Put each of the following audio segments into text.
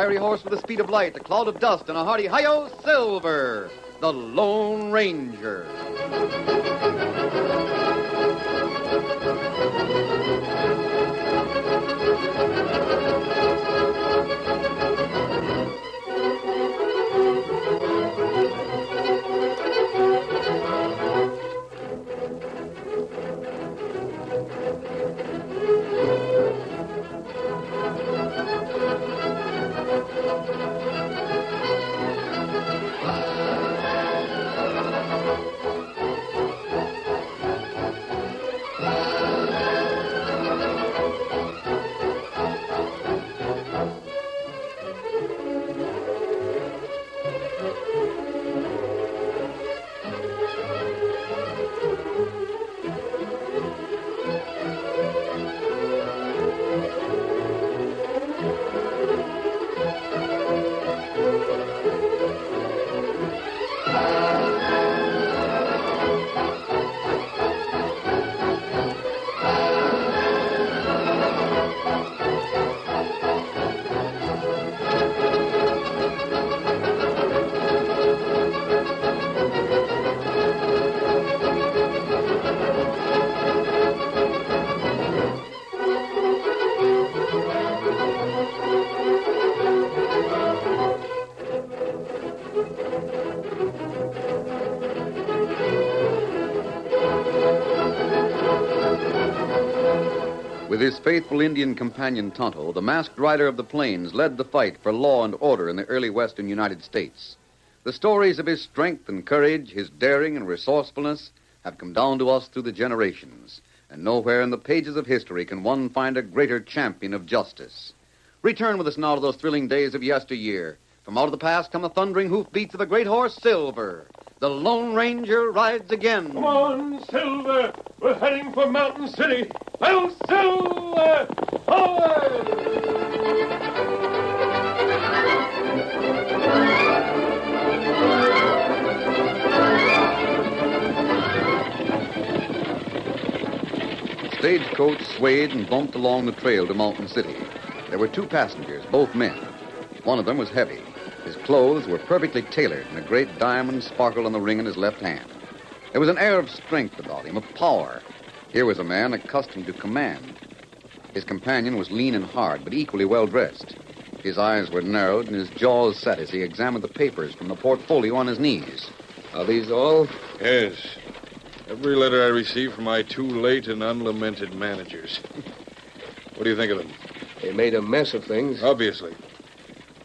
fiery horse with the speed of light, a cloud of dust, and a hearty hi-yo, Silver, the Lone Ranger. With his faithful Indian companion Tonto, the masked rider of the plains led the fight for law and order in the early western United States. The stories of his strength and courage, his daring and resourcefulness, have come down to us through the generations, and nowhere in the pages of history can one find a greater champion of justice. Return with us now to those thrilling days of yesteryear. From out of the past come the thundering hoofbeats of the great horse Silver. The Lone Ranger rides again. Come on, Silver. We're heading for Mountain City. I'll Silver! Forward! The stagecoach swayed and bumped along the trail to Mountain City. There were two passengers, both men. One of them was heavy. His clothes were perfectly tailored, and a great diamond sparkled on the ring in his left hand. There was an air of strength about him, of power. Here was a man accustomed to command. His companion was lean and hard, but equally well-dressed. His eyes were narrowed, and his jaws set as he examined the papers from the portfolio on his knees. Are these all? Yes. Every letter I received from my too late and unlamented managers. What do you think of them? They made a mess of things. Obviously.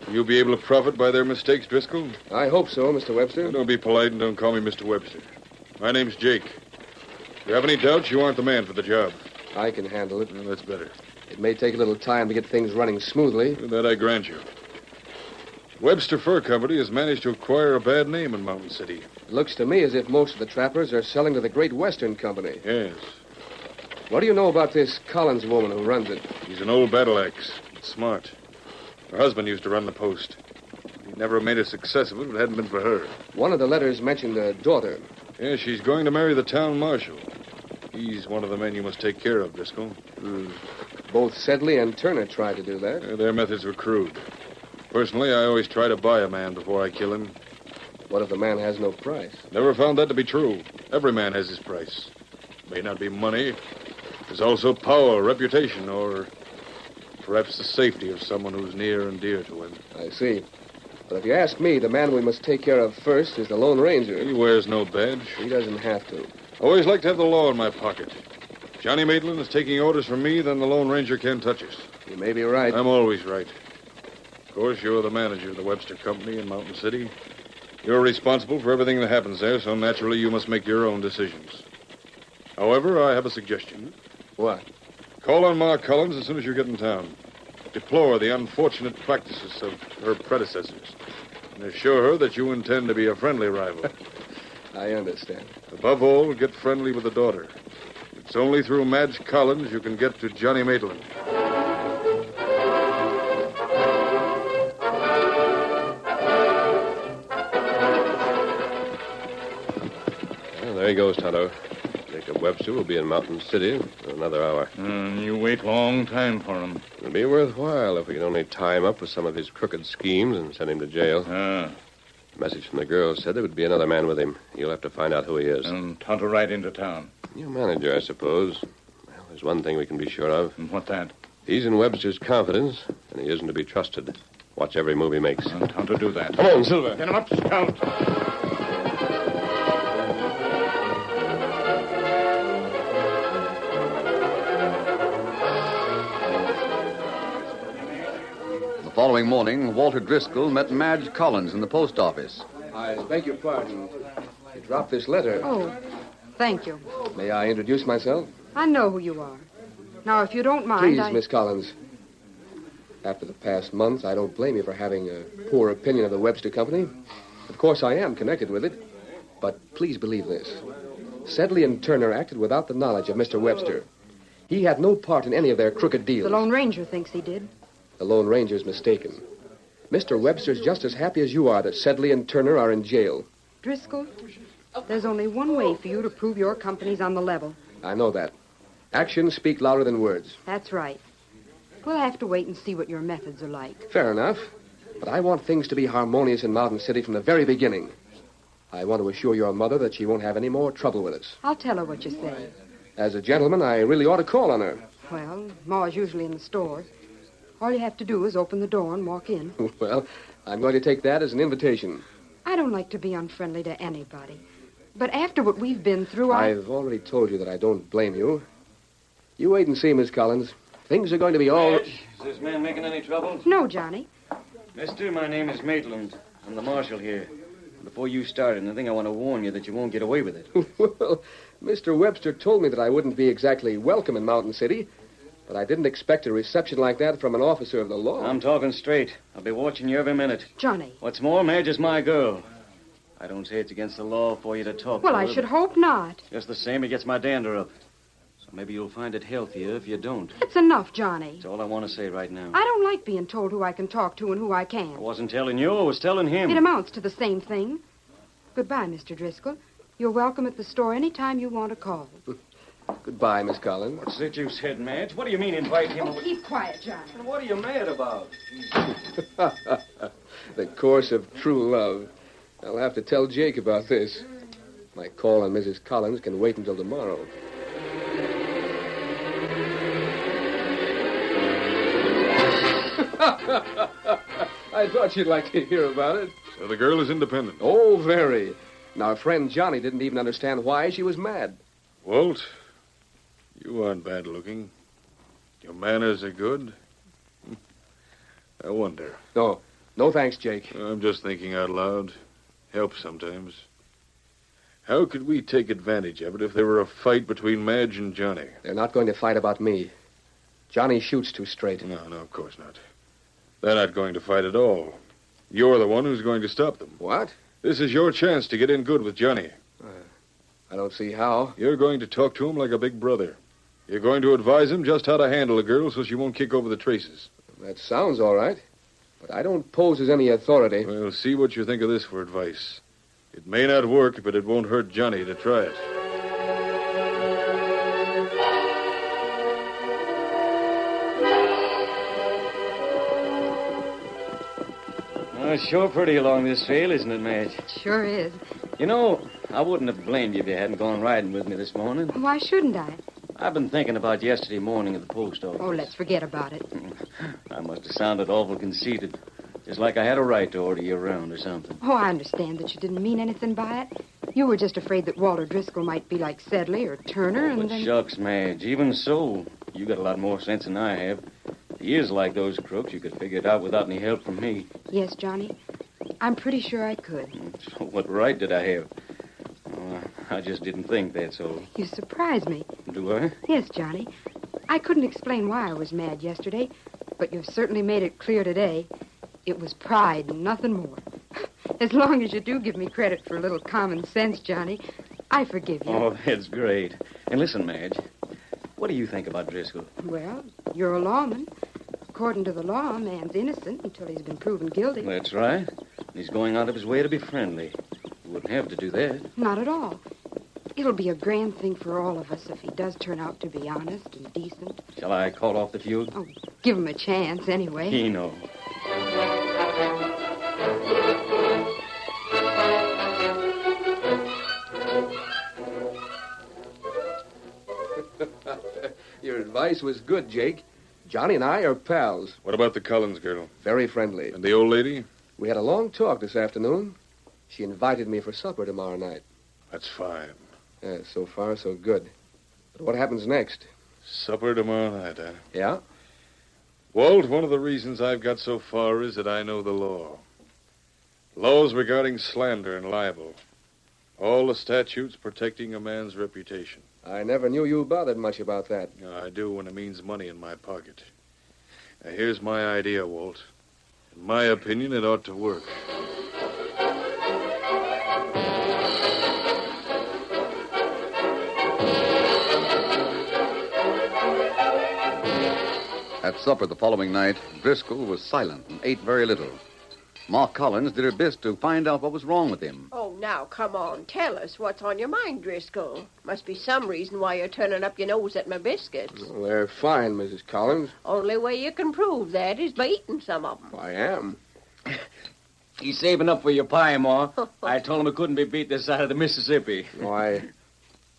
Will you be able to profit by their mistakes, Driscoll? I hope so, Mr. Webster. Don't be polite and don't call me Mr. Webster. My name's Jake. If you have any doubts, you aren't the man for the job. I can handle it. Well, that's better. It may take a little time to get things running smoothly. That I grant you. Webster Fur Company has managed to acquire a bad name in Mountain City. It looks to me as if most of the trappers are selling to the Great Western Company. Yes. What do you know about this Collins woman who runs it? She's an old battle axe. Smart. Her husband used to run the post. He'd never made a success of it if it hadn't been for her. One of the letters mentioned a daughter. Yeah, she's going to marry the town marshal. He's one of the men you must take care of, Driscoll. Both Sedley and Turner tried to do that. Their methods were crude. Personally, I always try to buy a man before I kill him. What if the man has no price? Never found that to be true. Every man has his price. May not be money. There's also power, reputation, or perhaps the safety of someone who's near and dear to him. I see. But if you ask me, the man we must take care of first is the Lone Ranger. He wears no badge. He doesn't have to. I always like to have the law in my pocket. If Johnny Maitland is taking orders from me, then the Lone Ranger can't touch us. You may be right. I'm always right. Of course, you're the manager of the Webster Company in Mountain City. You're responsible for everything that happens there, so naturally you must make your own decisions. However, I have a suggestion. What? Call on Ma Collins as soon as you get in town. Deplore the unfortunate practices of her predecessors. And assure her that you intend to be a friendly rival. I understand. Above all, get friendly with the daughter. It's only through Madge Collins you can get to Johnny Maitland. Well, there he goes, Tonto. The Jacob Webster will be in Mountain City in another hour. You wait long time for him. It'll be worthwhile if we can only tie him up with some of his crooked schemes and send him to jail. Ah. The message from the girl said there would be another man with him. You'll have to find out who he is. And Tonto right into town. Your manager, I suppose. Well, there's one thing we can be sure of. And what that? He's in Webster's confidence, and he isn't to be trusted. Watch every move he makes. And Tonto do that. Come on, Silver. Get him up, Scout. The following morning, Walter Driscoll met Madge Collins in the post office. I beg your pardon. You dropped this letter. Oh, thank you. May I introduce myself? I know who you are. Now, if you don't mind, Please, Miss Collins. After the past month, I don't blame you for having a poor opinion of the Webster Company. Of course, I am connected with it. But please believe this. Sedley and Turner acted without the knowledge of Mr. Webster. He had no part in any of their crooked deals. The Lone Ranger thinks he did. The Lone Ranger's mistaken. Mr. Webster's just as happy as you are that Sedley and Turner are in jail. Driscoll, there's only one way for you to prove your company's on the level. I know that. Actions speak louder than words. That's right. We'll have to wait and see what your methods are like. Fair enough. But I want things to be harmonious in Mountain City from the very beginning. I want to assure your mother that she won't have any more trouble with us. I'll tell her what you say. As a gentleman, I really ought to call on her. Well, Ma's usually in the store. All you have to do is open the door and walk in. Well, I'm going to take that as an invitation. I don't like to be unfriendly to anybody. But after what we've been through, I've already told you that I don't blame you. You wait and see, Miss Collins. Things are going to be all... Madge, is this man making any trouble? No, Johnny. Mister, my name is Maitland. I'm the marshal here. Before you start anything, I want to warn you that you won't get away with it. Well, Mr. Webster told me that I wouldn't be exactly welcome in Mountain City, but I didn't expect a reception like that from an officer of the law. I'm talking straight. I'll be watching you every minute. Johnny. What's more, Madge is my girl. I don't say it's against the law for you to talk Well, to I her, should but hope not. just the same, it gets my dander up. So maybe you'll find it healthier if you don't. It's enough, Johnny. That's all I want to say right now. I don't like being told who I can talk to and who I I can't. wasn't telling you, I was telling him. It amounts to the same thing. Goodbye, Mr. Driscoll. You're welcome at the store any time you want to call. Goodbye, Miss Collins. What's that you said, Madge? What do you mean invite him? Oh, keep quiet, Johnny. What are you mad about? The course of true love. I'll have to tell Jake about this. My call on Mrs. Collins can wait until tomorrow. I thought you'd like to hear about it. So the girl is independent. Oh, very. And our friend Johnny didn't even understand why she was mad. Walt, you aren't bad looking. Your manners are good. I wonder. No thanks, Jake. I'm just thinking out loud. Helps sometimes. How could we take advantage of it if there were a fight between Madge and Johnny? They're not going to fight about me. Johnny shoots too straight. No, of course not. They're not going to fight at all. You're the one who's going to stop them. What? This is your chance to get in good with Johnny. I don't see how. You're going to talk to him like a big brother. You're going to advise him just how to handle a girl so she won't kick over the traces. That sounds all right. But I don't pose as any authority. Well, see what you think of this for advice. It may not work, but it won't hurt Johnny to try it. Oh, it's sure pretty along this trail, isn't it, Madge? Sure is. You know, I wouldn't have blamed you if you hadn't gone riding with me this morning. Why shouldn't I? I've been thinking about yesterday morning at the post office. Oh, let's forget about it. I must have sounded awful conceited. Just like I had a right to order you around or something. Oh, I understand that you didn't mean anything by it. You were just afraid that Walter Driscoll might be like Sedley or Turner, and But then... shucks, Madge, even so, you got a lot more sense than I have. If he is like those crooks, you could figure it out without any help from me. Yes, Johnny. I'm pretty sure I could. So what right did I have? Oh, I just didn't think that, so... You surprised me. Do I? Yes, Johnny. I couldn't explain why I was mad yesterday, but you've certainly made it clear today. It was pride and nothing more. As long as you do give me credit for a little common sense, Johnny, I forgive you. Oh, that's great. And listen, Madge, what do you think about Driscoll? Well, you're a lawman. According to the law, a man's innocent until he's been proven guilty. That's right. He's going out of his way to be friendly. He wouldn't have to do that. Not at all. It'll be a grand thing for all of us if he does turn out to be honest and decent. Shall I call off the feud? Oh, give him a chance, anyway. He knows. Your advice was good, Jake. Johnny and I are pals. What about the Collins girl? Very friendly. And the old lady? We had a long talk this afternoon. She invited me for supper tomorrow night. That's fine. So far, so good. But what happens next? Supper tomorrow night, huh? Yeah? Walt, one of the reasons I've got so far is that I know the law. Laws regarding slander and libel. All the statutes protecting a man's reputation. I never knew you bothered much about that. I do when it means money in my pocket. Now, here's my idea, Walt. In my opinion, it ought to work. At supper the following night, Driscoll was silent and ate very little. Ma Collins did her best to find out what was wrong with him. Oh, now, come on. Tell us what's on your mind, Driscoll. Must be some reason why you're turning up your nose at my biscuits. Well, they're fine, Mrs. Collins. Only way you can prove that is by eating some of them. I am. He's saving up for your pie, Ma. I told him it couldn't be beat this side of the Mississippi. No, I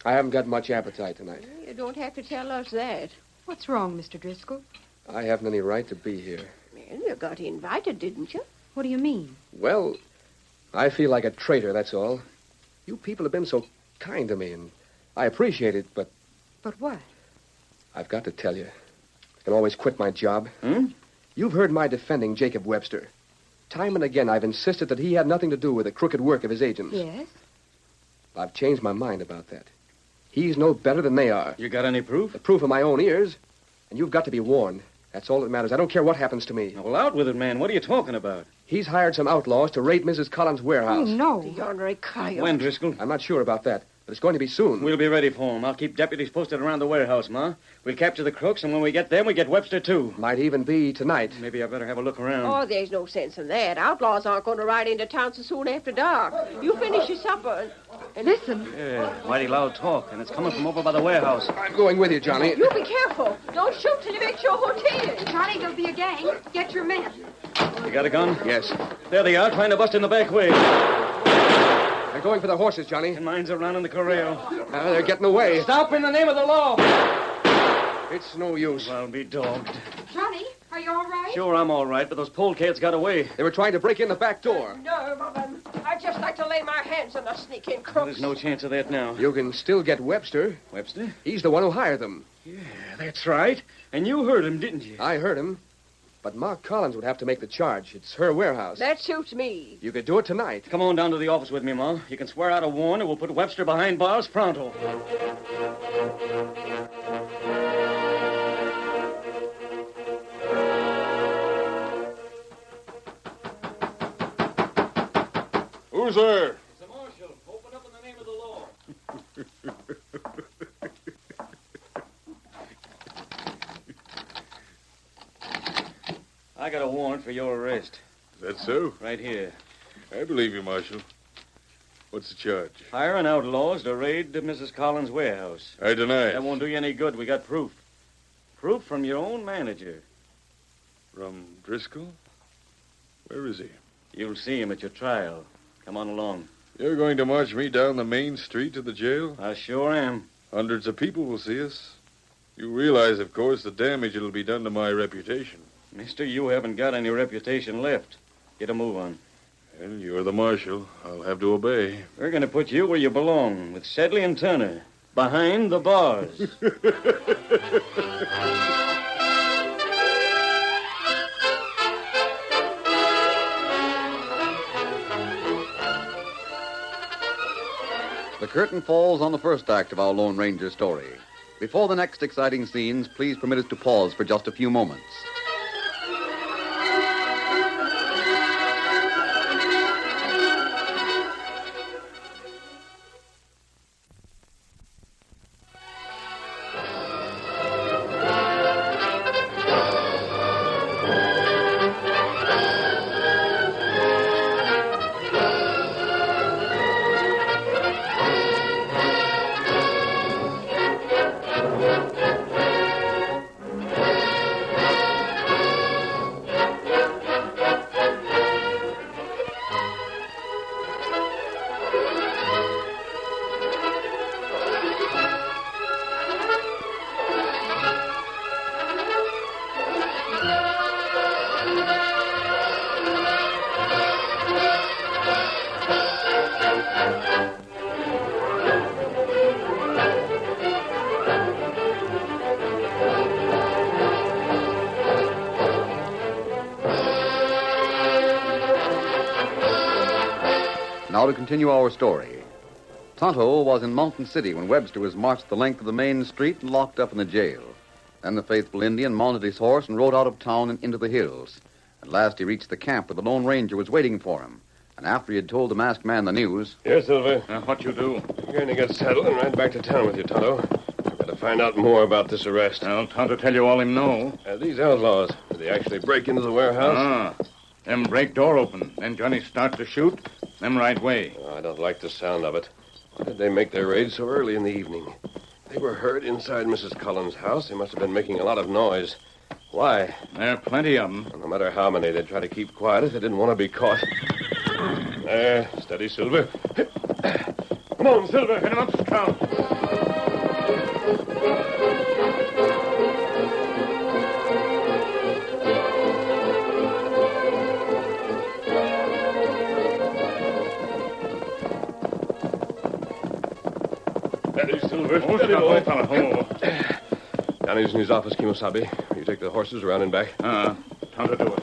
haven't got much appetite tonight. You don't have to tell us that. What's wrong, Mr. Driscoll? I haven't any right to be here. Well, you got invited, didn't you? What do you mean? Well, I feel like a traitor, that's all. You people have been so kind to me, and I appreciate it, but But what? I've got to tell you. I can always quit my job. You've heard my defending Jacob Webster. Time and again, I've insisted that he had nothing to do with the crooked work of his agents. Yes? I've changed my mind about that. He's no better than they are. You got any proof? The proof of my own ears. And you've got to be warned. That's all that matters. I don't care what happens to me. Well, out with it, man. What are you talking about? He's hired some outlaws to raid Mrs. Collins' Oh, warehouse. no. The ornery coyote. When, Driscoll? I'm not sure about that, but it's going to be soon. We'll be ready for him. I'll keep deputies posted around the warehouse, Ma. We'll capture the crooks, and when we get them, we get Webster, too. Might even be tonight. Maybe I better have a look around. Oh, there's no sense in that. Outlaws aren't going to ride into town so soon after dark. You finish your supper and Listen. Yeah, mighty loud talk, and it's coming from over by the warehouse. I'm going with you, Johnny. you be careful. Don't shoot till you make sure who it is. Johnny, there'll be a gang. Get your men. You got a gun? Yes. There they are, trying to bust in the back way. They're going for the horses, Johnny. And mine's around in the corral. They're getting away. Stop in the name of the law. It's no use. I'll be dogged. Johnny, are you all right? Sure, I'm all right, but those polecats got away. They were trying to break in the back door. Nerve of them. I'd just like to lay my hands on the sneaking crooks. There's no chance of that now. You can still get Webster. Webster? He's the one who hired them. Yeah, that's right. And you heard him, didn't you? I heard him. But Ma Collins would have to make the charge. It's her warehouse. That suits me. You could do it tonight. Come on down to the office with me, Ma. You can swear out a warrant, and we'll put Webster behind bars pronto. Who's there? It's the marshal. Open up in the name of the law. I got a warrant for your arrest. Is that so? Right here. I believe you, Marshal. What's the charge? Hiring outlaws to raid Mrs. Collins' warehouse. I deny it. That won't do you any good. We got proof. Proof from your own manager. From Driscoll? Where is he? You'll see him at your trial. Come on along. You're going to march me down the main street to the jail? I sure am. Hundreds of people will see us. You realize, of course, the damage it'll be done to my reputation. Mister, you haven't got any reputation left. Get a move on. And you're the marshal. I'll have to obey. We're going to put you where you belong, with Sedley and Turner. Behind the bars. The curtain falls on the first act of our Lone Ranger story. Before the next exciting scenes, please permit us to pause for just a few moments. Now to continue our story. Tonto was in Mountain City when Webster was marched the length of the main street and locked up in the jail. Then the faithful Indian mounted his horse and rode out of town and into the hills. At last he reached the camp where the Lone Ranger was waiting for him. And after he had told the masked man the news... Yes, Silver. What you do? I'm going to get saddled and ride back to town with you, Tonto. I've got to find out more about this arrest. Well, Tonto tell you all him know. These outlaws, did they actually break into the warehouse? Them break door open. Then Johnny start to shoot. Them right way. Oh, I don't like the sound of it. Why did they make their raid so early in the evening? They were heard inside Mrs. Collins' house. They must have been making a lot of noise. Why? There are plenty of them. Well, no matter how many, they'd try to keep quiet if they didn't want to be caught. There, steady, Silver. Come on, Silver. Hit him up, Scout. Steady, Silver. Oh, Steady, boy. Johnny's in his office, Kimosabe. You take the horses around and back. Tonto do it.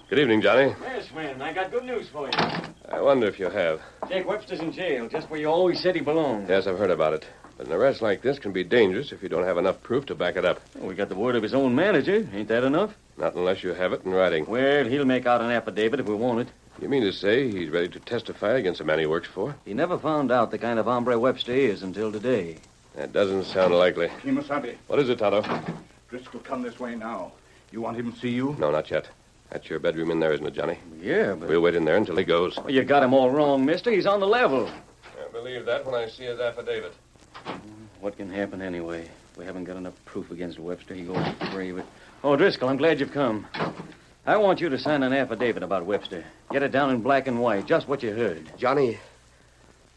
Good evening, Johnny. Yes, man, I got good news for you. I wonder if you have. Jake Webster's in jail, just where you always said he belonged. Yes, I've heard about it. But an arrest like this can be dangerous if you don't have enough proof to back it up. We got the word of his own manager. Ain't that enough? Not unless you have it in writing. Well, he'll make out an affidavit if we want it. You mean to say he's ready to testify against the man he works for? He never found out the kind of hombre Webster is until today. That doesn't sound likely. Kimosabe, What is it, Tonto? Driscoll come this way now. You want him to see you? No, not yet. That's your bedroom in there, isn't it, Johnny? Yeah, but... We'll wait in there until he goes. Well, you got him all wrong, mister. He's on the level. I believe that when I see his affidavit. What can happen anyway? If we haven't got enough proof against Webster, he goes free with... Oh, Driscoll, I'm glad you've come. I want you to sign an affidavit about Webster. Get it down in black and white, just what you heard. Johnny,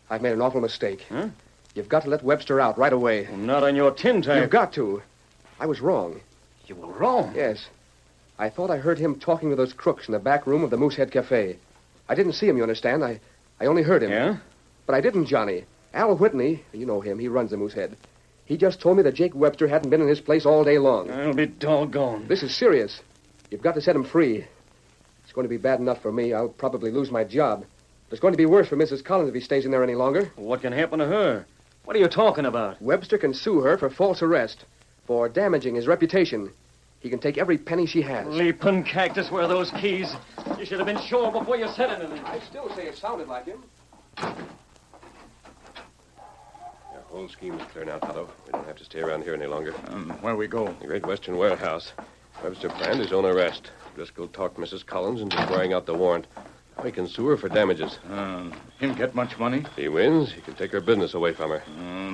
I've made an awful mistake. Huh? You've got to let Webster out right away. Well, not on your tin type. You've got to. I was wrong. You were wrong. Yes. I thought I heard him talking to those crooks in the back room of the Moosehead Cafe. I didn't see him, you understand? I only heard him. Yeah? But I didn't, Johnny. Al Whitney, you know him, he runs the Moosehead. He just told me that Jake Webster hadn't been in his place all day long. I'll be doggone. This is serious. You've got to set him free. It's going to be bad enough for me. I'll probably lose my job. But it's going to be worse for Mrs. Collins if he stays in there any longer. What can happen to her? What are you talking about? Webster can sue her for false arrest, for damaging his reputation. He can take every penny she has. Leaping cactus, where are those keys? You should have been sure before you said anything. I still say it sounded like him. Your whole scheme is clear now, Tonto. We don't have to stay around here any longer. Where we go? The Great Western Warehouse. Webster planned his own arrest. Driscoll talked Mrs. Collins into swearing out the warrant. Now he can sue her for damages. Him get much money? If he wins, he can take her business away from her.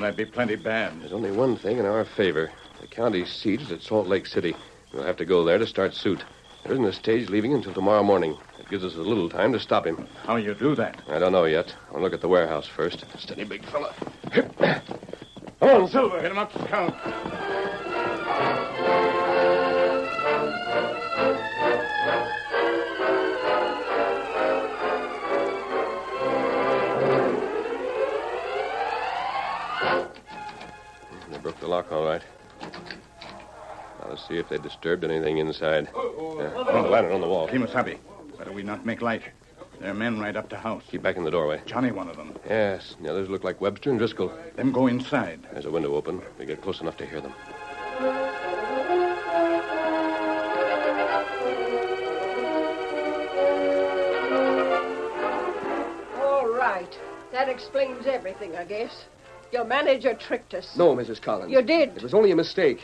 That'd be plenty bad. There's only one thing in our favor. The county seat is at Salt Lake City. We'll have to go there to start suit. There isn't a stage leaving until tomorrow morning. It gives us a little time to stop him. How you do that? I don't know yet. I'll look at the warehouse first. Steady, big fella. Come on, Silver. Hit him up, Scout. They broke the lock all right. Now let's see if they disturbed anything inside. The lantern on the wall. Kimosabe, better we not make light. There are men right up to house. Keep back in the doorway. Johnny, one of them. Yes, the others look like Webster and Driscoll. Them go inside. There's a window open. We get close enough to hear them. All right. That explains everything, I guess. Your manager tricked us. No, Mrs. Collins. You did. It was only a mistake.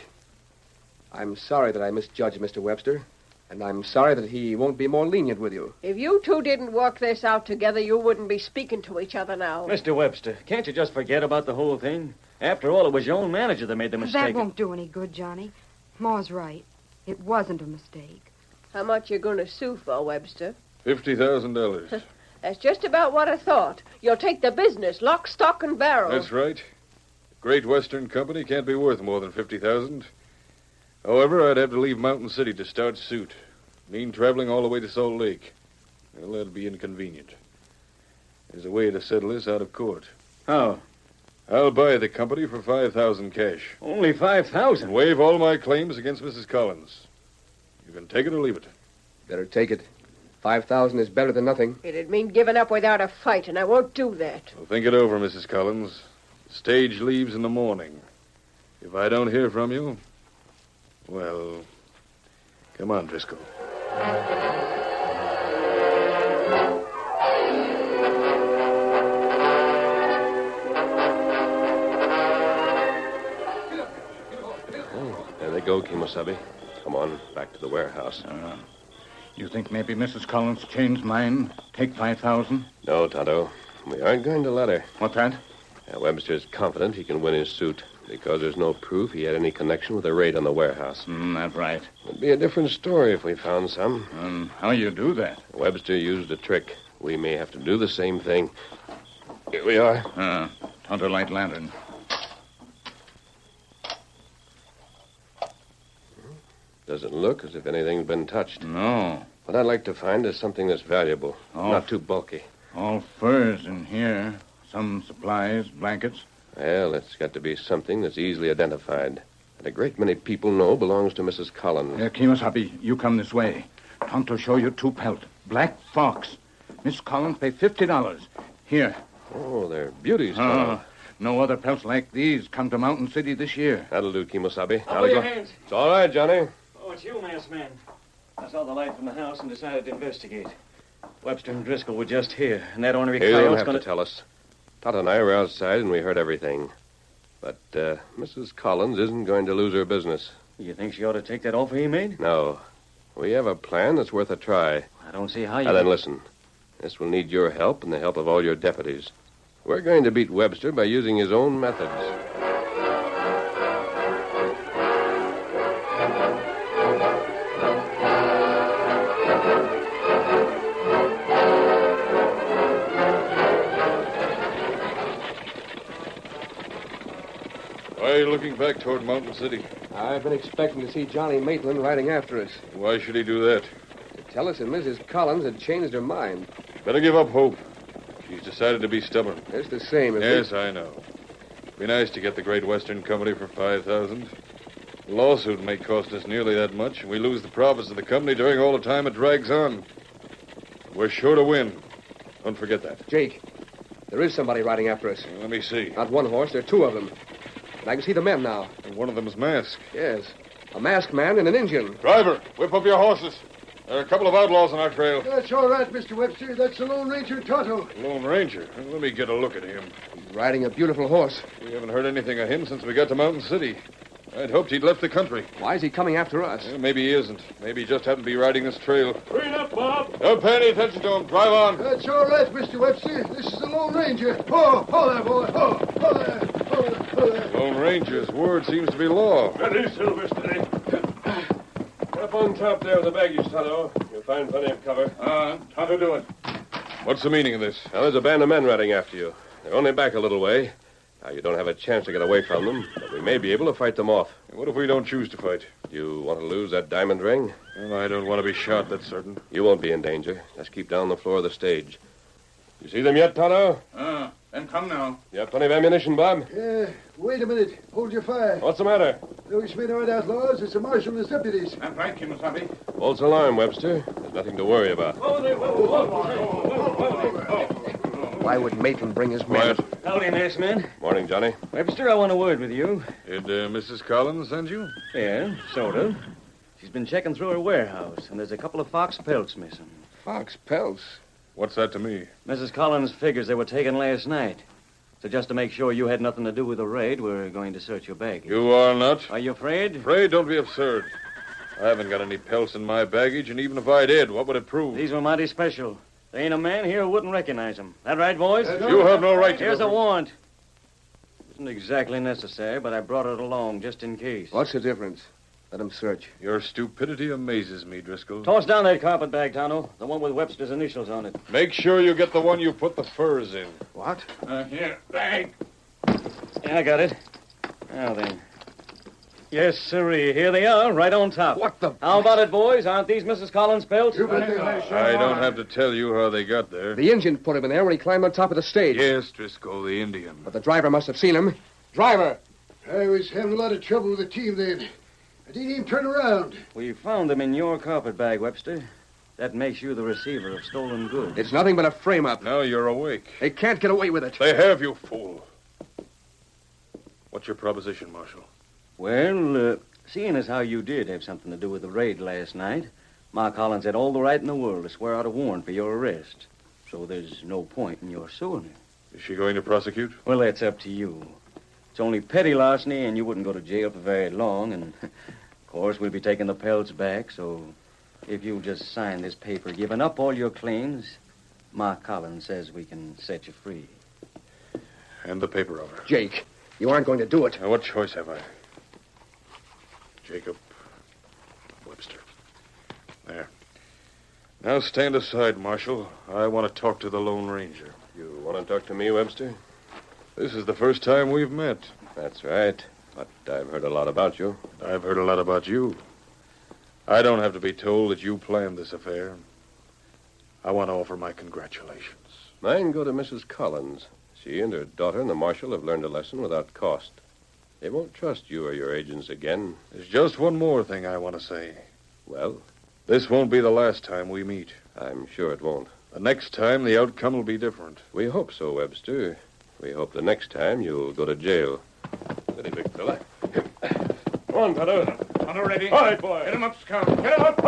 I'm sorry that I misjudged Mr. Webster, and I'm sorry that he won't be more lenient with you. If you two didn't work this out together, you wouldn't be speaking to each other now. Mr. Webster, can't you just forget about the whole thing? After all, it was your own manager that made the mistake. That won't do any good, Johnny. Ma's right. It wasn't a mistake. How much you going to sue for, Webster? $50,000. That's just about what I thought. You'll take the business, lock, stock, and barrel. That's right. Great Western Company can't be worth more than $50,000. However, I'd have to leave Mountain City to start suit. Mean traveling all the way to Salt Lake. Well, that'd be inconvenient. There's a way to settle this out of court. How? I'll buy the company for $5,000 cash. Only $5,000? And waive all my claims against Mrs. Collins. You can take it or leave it. Better take it. 5,000 is better than nothing. It'd mean giving up without a fight, and I won't do that. Well, think it over, Mrs. Collins. The stage leaves in the morning. If I don't hear from you, well, come on, Driscoll. There they go, Kimosabe. Come on, back to the warehouse. You think maybe Mrs. Collins changed mind? Take 5,000? No, Tonto. We aren't going to let her. What's that? Webster's confident he can win his suit because there's no proof he had any connection with the raid on the warehouse. That's right. It'd be a different story if we found some. How you do that? Webster used a trick. We may have to do the same thing. Here we are. Tonto light lantern. Doesn't look as if anything's been touched. No. What I'd like to find is something that's valuable, not too bulky. All furs in here. Some supplies, blankets. Well, it's got to be something that's easily identified. And a great many people know belongs to Mrs. Collins. Kimosabe, you come this way. Tonto show you 2 pelt. Black fox. Miss Collins pay $50. Here. Oh, they're beauties, Tonto. No other pelts like these come to Mountain City this year. That'll do, Kimosabe. Up with your hands. It's all right, Johnny. Oh, it's you, masked man. I saw the light from the house and decided to investigate. Webster and Driscoll were just here, and that ornery You don't coyote's have gonna... to tell us. Todd and I were outside, and we heard everything. But Mrs. Collins isn't going to lose her business. You think she ought to take that offer he made? No. We have a plan that's worth a try. I don't see how you... Now then, listen. This will need your help and the help of all your deputies. We're going to beat Webster by using his own methods. Why are you looking back toward Mountain City? I've been expecting to see Johnny Maitland riding after us. Why should he do that? To tell us that Mrs. Collins had changed her mind. Better give up hope. She's decided to be stubborn. It's the same as... Yes, I know. Be nice to get the Great Western Company for 5,000. The lawsuit may cost us nearly that much, and we lose the profits of the company during all the time it drags on. We're sure to win. Don't forget that. Jake, there is somebody riding after us. Let me see. Not one horse, there are 2 of them. And I can see the men now. And one of them's masked. Yes. A masked man and an Indian. Driver, whip up your horses. There are a couple of outlaws on our trail. That's all right, Mr. Webster. That's the Lone Ranger Tonto. Lone Ranger? Let me get a look at him. He's riding a beautiful horse. We haven't heard anything of him since we got to Mountain City. I'd hoped he'd left the country. Why is he coming after us? Well, maybe he isn't. Maybe he just happened to be riding this trail. Green up, Bob. Don't pay any attention to him. Drive on. That's all right, Mr. Webster. This is the Lone Ranger. Ho there, boy. Ho there. Ho there. Lone Ranger's word seems to be law. Ready, Silver, steady. Up on top there with the baggage, Tonto. You'll find plenty of cover. Tonto do it. What's the meaning of this? Now, there's a band of men riding after you. They're only back a little way. Now, you don't have a chance to get away from them, but we may be able to fight them off. What if we don't choose to fight? You want to lose that diamond ring? Well, I don't want to be shot, that's certain. You won't be in danger. Just keep down the floor of the stage. You see them yet, Tonto? Then come now. You have plenty of ammunition, Bob? Yeah, wait a minute. Hold your fire. What's the matter? Those men aren't outlaws. It's the marshal and his deputies. That's right, Kimosabe. False alarm, Webster. There's nothing to worry about. Why would Maitland bring his men? Quiet. Howdy, masked man. Morning, Johnny. Webster, I want a word with you. Did Mrs. Collins send you? Yeah, sort of. She's been checking through her warehouse, and there's a couple of fox pelts missing. Fox pelts. What's that to me? Mrs. Collins figures they were taken last night. So just to make sure you had nothing to do with the raid, we're going to search your baggage. You are not. Are you afraid? Afraid? Don't be absurd. I haven't got any pelts in my baggage, and even if I did, what would it prove? These were mighty special. There ain't a man here who wouldn't recognize them. That right, boys? You have no right to... Here's a warrant. Isn't exactly necessary, but I brought it along just in case. What's the difference? Let him search. Your stupidity amazes me, Driscoll. Toss down that carpet bag, Tonto. The one with Webster's initials on it. Make sure you get the one you put the furs in. What? Here, bag. Yeah, I got it. Now then. Yes, sirree. Here they are, right on top. What the... How about it, boys? Aren't these Mrs. Collins' pelts? You bet they are. I don't have to tell you how they got there. The Indian put him in there when he climbed on top of the stage. Yes, Driscoll, the Indian. But the driver must have seen him. Driver! I was having a lot of trouble with the team then. I didn't even turn around. We found them in your carpet bag, Webster. That makes you the receiver of stolen goods. It's nothing but a frame-up. Now you're awake. They can't get away with it. They have, you fool. What's your proposition, Marshal? Well, seeing as how you did have something to do with the raid last night, Ma Collins had all the right in the world to swear out a warrant for your arrest. So there's no point in your suing her. Is she going to prosecute? Well, that's up to you. It's only petty larceny, and you wouldn't go to jail for very long, and, of course, we'll be taking the pelts back, so if you'll just sign this paper giving up all your claims, Ma Collins says we can set you free. Hand the paper over. Jake, you aren't going to do it. Now, what choice have I? Jacob Webster. There. Now stand aside, Marshal. I want to talk to the Lone Ranger. You want to talk to me, Webster? This is the first time we've met. That's right. But I've heard a lot about you. I've heard a lot about you. I don't have to be told that you planned this affair. I want to offer my congratulations. Mine go to Mrs. Collins. She and her daughter and the marshal have learned a lesson without cost. They won't trust you or your agents again. There's just one more thing I want to say. Well? This won't be the last time we meet. I'm sure it won't. The next time, the outcome will be different. We hope so, Webster. We hope the next time you'll go to jail. Steady, big fella. Come on, Tonto. Tonto ready? All right, boy. Get him up, Scout. Get him up.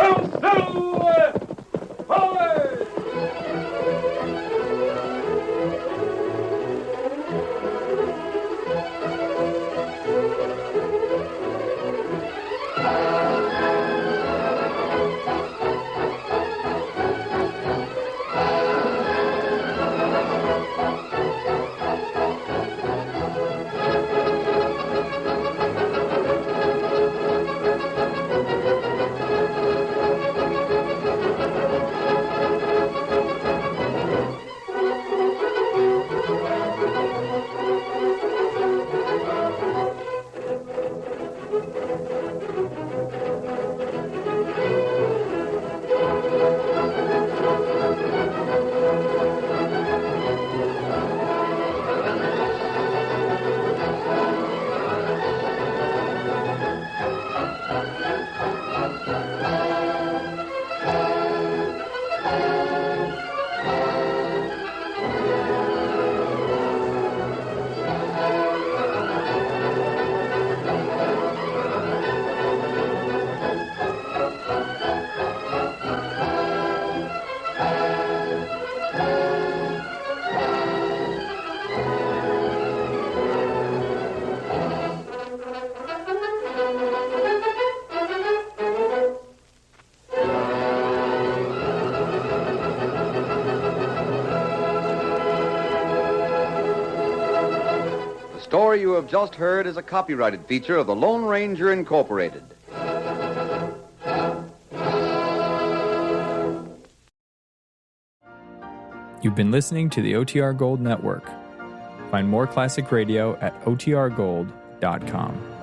The story you have just heard is a copyrighted feature of the Lone Ranger Incorporated. You've been listening to the OTR Gold Network. Find more classic radio at otrgold.com.